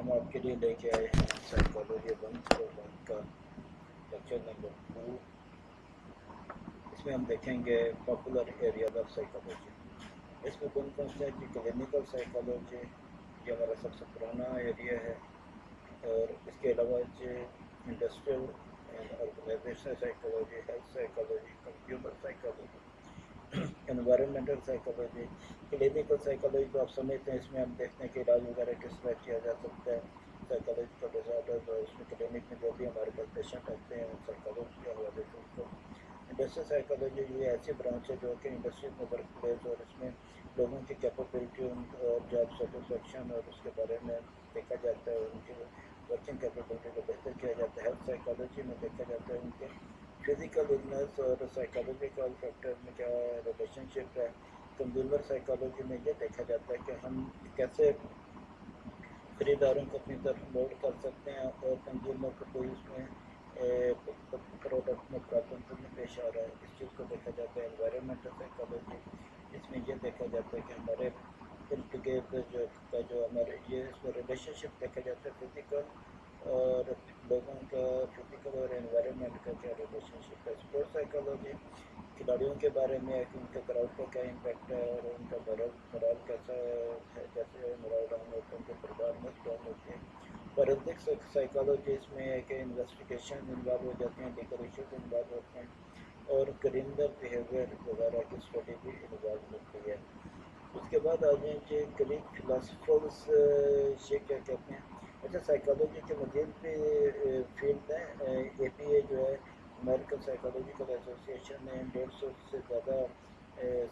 हम आपके लिए लेके आए हैं साइकोलॉजी 101 का लेक्चर नंबर 2। इसमें हम देखेंगे पॉपुलर एरिया ऑफ साइकोलॉजी। इसमें कौन कौन से कि क्लिनिकल साइकोलॉजी ये हमारा सबसे पुराना एरिया है, और इसके अलावा जो industrial and organizational psychology, health psychology, consumer psychology, environmental psychology, clinical psychology तो आप समझते हैं, इसमें हम देखते हैं कि इलाज वगैरह किस तरह किया जा सकता है, साइकोलॉजिकल डिजार्डर्स, और उसमें क्लिनिक में जो भी हमारे पास पेशेंट आते हैं साइकोलॉजी के हवाले से उनको। इंडस्ट्रियल साइकोलॉजी ये ऐसी ब्रांच है जो कि इंडस्ट्री में वर्क प्लेस और इसमें लोगों की कैपेबिलिटी और जॉब सेटिस्फेक्शन और उसके बारे में देखा जाता है, उनकी वर्किंग कैपेबिलिटी को बेहतर किया जाता है। हेल्थ साइकोलॉजी में देखा जाता है उनके फिजिकल इलनेस और साइकोलॉजिकल फैक्टर में क्या रिलेशनशिप है। कंज्यूमर साइकोलॉजी में ये देखा जाता है कि हम कैसे खरीदारों को अपनी तरफ मोल्ड कर सकते हैं और कंज्यूमर को कोई उसमें प्रोडक्ट में प्रॉब्लम तो नहीं पेश आ रहा है, इस चीज़ को देखा जाता है। एनवायरमेंटल साइकोलॉजी, इसमें यह देखा जाता है कि हमारे इर्द गिर्द जो हमारे ये इसमें रिलेशनशिप देखा जाता है, फिजिकल और लोगों का फिजिकल और एनवायरनमेंट का क्या रिलेशनशिप है। स्पोर्ट्स साइकोलॉजी खिलाड़ियों के बारे में है कि उनके क्राउड का क्या इम्पैक्ट है और उनका मोरल कैसा है, कैसे मोरल डाउन होते हैं, उनके परिवार में डाउन होते हैं। फॉरेंसिक साइकोलॉजी इसमें है कि इन्वेस्टिगेशन इन्वॉल्व हो जाते हैं, लीगल इशूज इन्वॉल्व होते हैं, और क्रिमिनल बिहेवियर वगैरह की स्टडी भी इन्वॉल्व होती है। उसके बाद आ जाएंगे ग्रीक फिलासफर्स, ये क्या कहते हैं। अच्छा, साइकोलॉजी के मजीद भी फील्ड हैं। APA जो है अमेरिकन साइकोलॉजिकल एसोसिएशन में 150 से ज़्यादा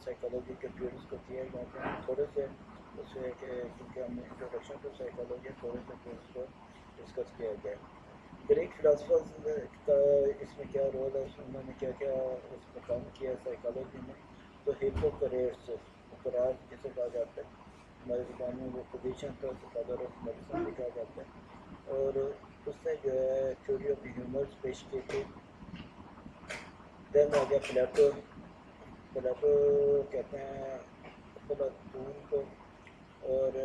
साइकोलॉजी के फील्ड्स को किए जाते हैं। थोड़े से उससे क्योंकि हम इंट्रोडक्शन टू साइकोलॉजी थोड़े से फील्ड्स को डिस्कस किया जाए। ग्रीक फिलासफर्स का इसमें क्या रोल है, उन्होंने क्या क्या इसमें काम किया साइकोलॉजी में। तो हिप्पोक्रेट्स, सुकरात जिसे कहा जाता है, हमारे ज़बान में वो फिजिशियन था, उसको फादर ऑफ मेडिसिन भी कहा जाता है, और उसने जो है थ्योरी ऑफ ह्यूमर्स पेश की थी। देन आ गया प्लेटो। प्लेटो कहते हैं अफलातून को, और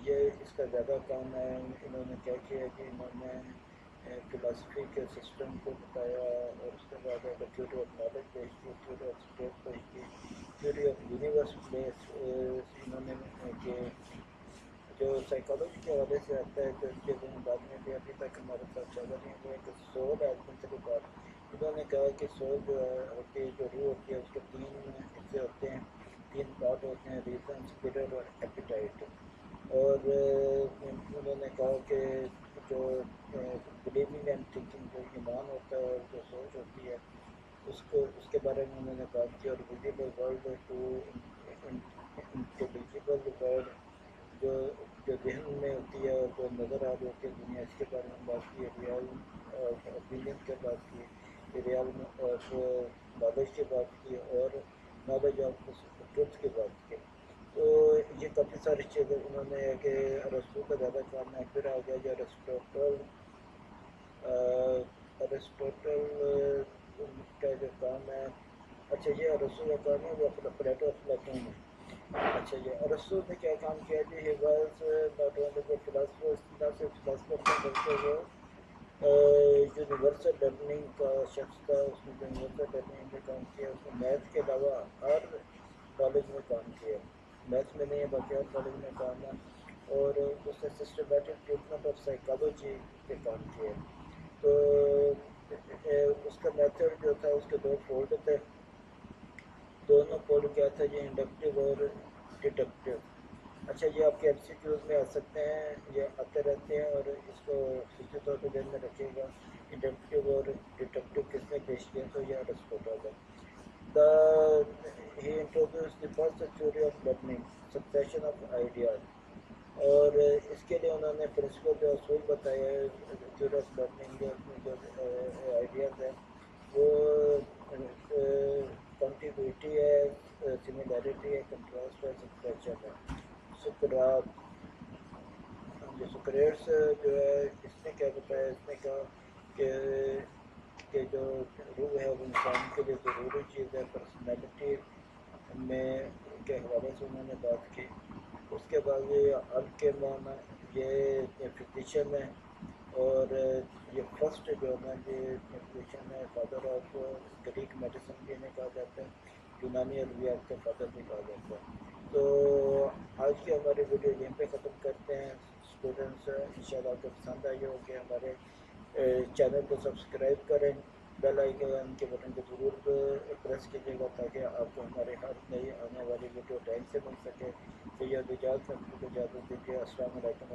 ये इसका ज़्यादा काम है। इन्होंने क्या किया कि इन्होंने फिलासफी के सिस्टम को बताया, और उसके बाद अगर थ्योरी ऑफ नॉलेज पेश की, थ्योरी ऑफ स्पेस पेश की, थ्योरी ऑफ यूनिवर्स प्लेस इन्होंने कि जो साइकोलॉजी के हवाले से आता है, तो इसके बाद में भी अभी तक हमारे साथ चल रही है कि सोल एडमिट के बाद इन्होंने कहा कि सोल जो होती है, जो रूह होती है, उसके 3 हिस्से होते हैं, 3 पार्ट होते हैं, रीजन, स्पिरिट और एपिटाइट। और उन्होंने कहा कि जो बिलीविंग एंड थिंकिंग, जो ईमान होता है और जो सोच होती है, उसको उसके बारे में उन्होंने बात की। और visible world to intelligible world, जो जो जहन में होती है और जो नज़र आ रही होती है दुनिया, इसके बारे में बात की। रियल ओपिनियन की बात की, रियल ऑफ नॉलेज की बात की, और नॉलेज ऑफ ट्रुथ की बात की। तो ये काफ़ी सारी चीज़ें उन्होंने कि अरस्तु का ज़्यादा काम है। फिर आ गया जो अरिस्टोटल का जो काम है। अच्छा, ये अरस्तु का काम है, वो प्लेटो अफलातून है। अच्छा, ये अरस्तु ने क्या काम किया जी, he was not only the philosopher, ना सिर्फ फिलोसफर था बल्कि वो यूनिवर्सल लर्निंग का शख्स था। उसने यूनिवर्सल लर्निंग में काम किया। उसने मैथ के अलावा हर कॉलेज में काम किया, मैथ में नहीं है बाकी हर कॉलेज में काम है। और उसने सिस्टमेटिक ट्रीटमेंट ऑफ साइकोलॉजी पे काम किया। तो उसका मेथड जो था, उसके 2 फोल्ड थे। दोनों फोल्ड क्या था जी, इंडक्टिव और डिडक्टिव। अच्छा, ये आपके MCQs में आ सकते हैं, ये आते रहते हैं, और इसको सीधे तौर पर ध्यान में रखिएगा। इंडक्टिव और डिडक्टिव किसने पेश किया, तो ये अरिस्टोटल है। The he introduce the first theory of learning, succession of ideas. और इसके लिए उन्होंने प्रिंसिपल जो असूल बताया है थ्योरी ऑफ लर्निंग के, उसमें जो आइडियाज़ है वो कॉन्टिग्यूटी है, सिमिलैरिटी है, कंट्रास्ट है, सक्सेशन है। सुकरात, जो सुकरेट्स जो है, इसने क्या बताया, इसने कहा कि जो रूह है वो इंसान के लिए ज़रूरी चीज़ है। पर्सनैलिटी में के हवाले से उन्होंने बात की। उसके बाद ये अल के माना یہ فزیشین ہے اور یہ فرسٹ جو ہے نا یہ فزیشین ہے، فادر آف گریک میڈیسن بھی انہیں کہا جاتا ہے، یونانی ادویات کے فادر بھی کہا جاتا ہے۔ تو آج کی ہماری ویڈیو یہیں پہ ختم کرتے ہیں اسٹوڈنٹس، انشاءاللہ آپ کو پسند آئی ہوگی، ہمارے چینل کو سبسکرائب کریں، بیل آئیکن کے بٹن کو ضرور پریس کیجیے گا تاکہ آپ کو ہمارے ہر نئی آنے والی ویڈیو ٹائم سے مل سکے۔ تو یہ اجازت دیجیے، السلام علیکم۔